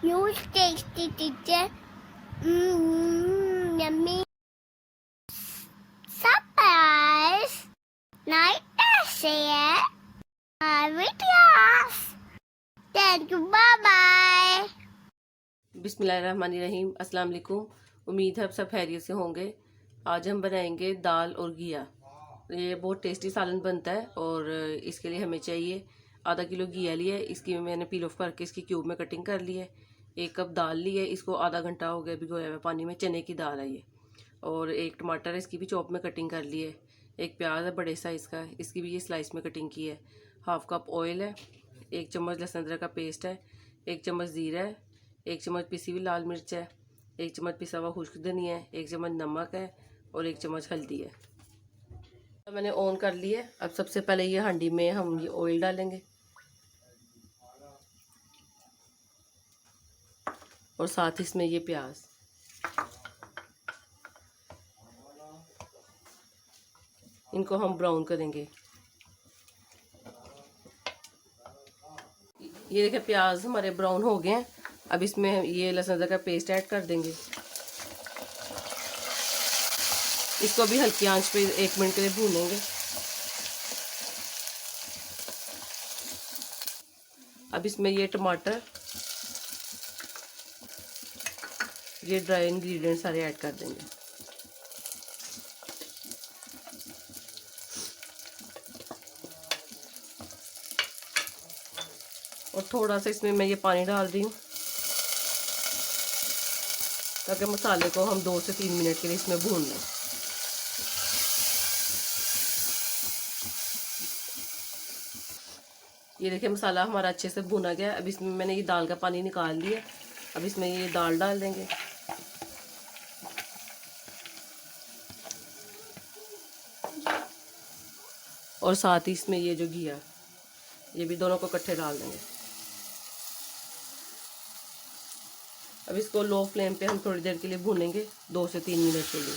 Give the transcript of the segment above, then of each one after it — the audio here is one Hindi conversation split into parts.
Huge tasty teacher. Yummy. Surprise. Night share. Videos. Thank you. Bye bye. बिस्मिल्लाहिर्रहमानिर्रहीम। अस्सलाम वालेकुम। उम्मीद है आप सब खैरियत से होंगे। आज हम बनाएंगे दाल और घिया। ये बहुत टेस्टी सालन बनता है और इसके लिए हमें चाहिए आधा किलो घिया लिया है। इसकी मैंने पील ऑफ करके इसकी क्यूब में कटिंग कर ली है। 1 कप दाल ली है, इसको आधा घंटा हो गया भिगोया हुआ पानी में। चने की दाल है ये। और 1 टमाटर है, इसकी भी चॉप में कटिंग कर ली है। 1 प्याज है बड़े साइज़ का, इसकी भी ये स्लाइस में कटिंग की है। 1/2 कप ऑयल है। 1 चम्मच लहसुन अदरक का पेस्ट है। 1 चम्मच ज़ीरा है। 1 चम्मच पिसी हुई लाल मिर्च है। 1 चम्मच पिसा हुआ खुश्क धनिया है। 1 चम्मच नमक है और 1 चम्मच हल्दी है। तो मैंने ऑन कर लिया है। अब सबसे पहले ये हांडी में हम ये ऑयल डालेंगे और साथ इसमें ये प्याज। इनको हम ब्राउन करेंगे। ये देखिए प्याज हमारे ब्राउन हो गए हैं। अब इसमें ये लहसुन अदरक का पेस्ट ऐड कर देंगे। इसको भी हल्की आंच पे 1 मिनट के लिए भूनेंगे। अब इसमें ये टमाटर, ये ड्राई इंग्रेडिएंट सारे ऐड कर देंगे। और थोड़ा सा इसमें मैं ये पानी डाल रही हूँ ताकि मसाले को हम 2 से 3 मिनट के लिए इसमें भून लें। ये देखिए मसाला हमारा अच्छे से भुना गया। अब इसमें मैंने ये दाल का पानी निकाल लिया। अब इसमें ये दाल डाल देंगे और साथ ही इसमें ये जो घिया, ये भी दोनों को इकट्ठे डाल देंगे। अब इसको लो फ्लेम पे हम थोड़ी देर के लिए भूनेंगे, 2 से 3 मिनट के लिए।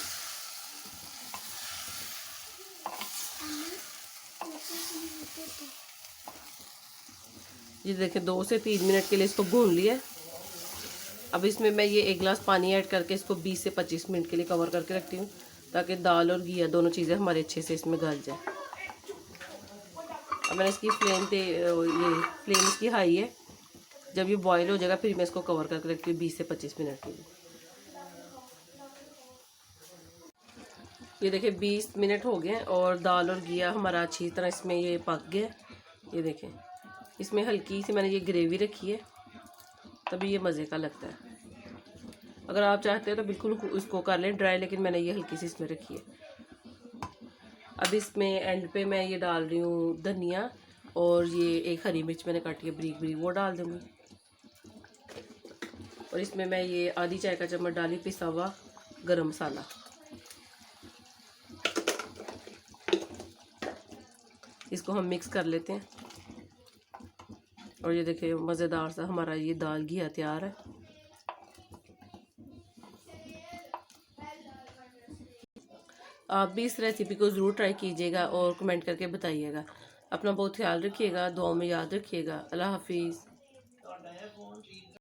ये देखिए 2 से 3 मिनट के लिए इसको भून लिया। अब इसमें मैं ये 1 गिलास पानी ऐड करके इसको 20 से 25 मिनट के लिए कवर करके रखती हूँ ताकि दाल और घिया दोनों चीज़ें हमारे अच्छे से इसमें गल जाए। अब मैंने इसकी फ्लेम इसकी हाई है। जब ये बॉईल हो जाएगा फिर मैं इसको कवर करके रखती हूँ 20 से 25 मिनट के लिए। ये देखिए 20 मिनट हो गए और दाल और घिया हमारा अच्छी तरह इसमें ये पक गया। ये देखें इसमें हल्की सी मैंने ये ग्रेवी रखी है, तभी ये मज़े का लगता है। अगर आप चाहते हो तो बिल्कुल इसको कर लें ड्राई, लेकिन मैंने ये हल्की सी इसमें रखी है। अब इसमें एंड पे मैं ये डाल रही हूँ धनिया और ये 1 हरी मिर्च मैंने काटी है बारीक बारीक, वो डाल दूँगी। और इसमें मैं ये आधी चाय का चम्मच डाली पिसा हुआ गरम मसाला। इसको हम मिक्स कर लेते हैं और ये देखिए मज़ेदार सा हमारा ये दाल घिया तैयार है। आप भी इस रेसिपी को ज़रूर ट्राई कीजिएगा और कमेंट करके बताइएगा। अपना बहुत ख्याल रखिएगा, दुआओं में याद रखिएगा। अल्लाह हाफिज़।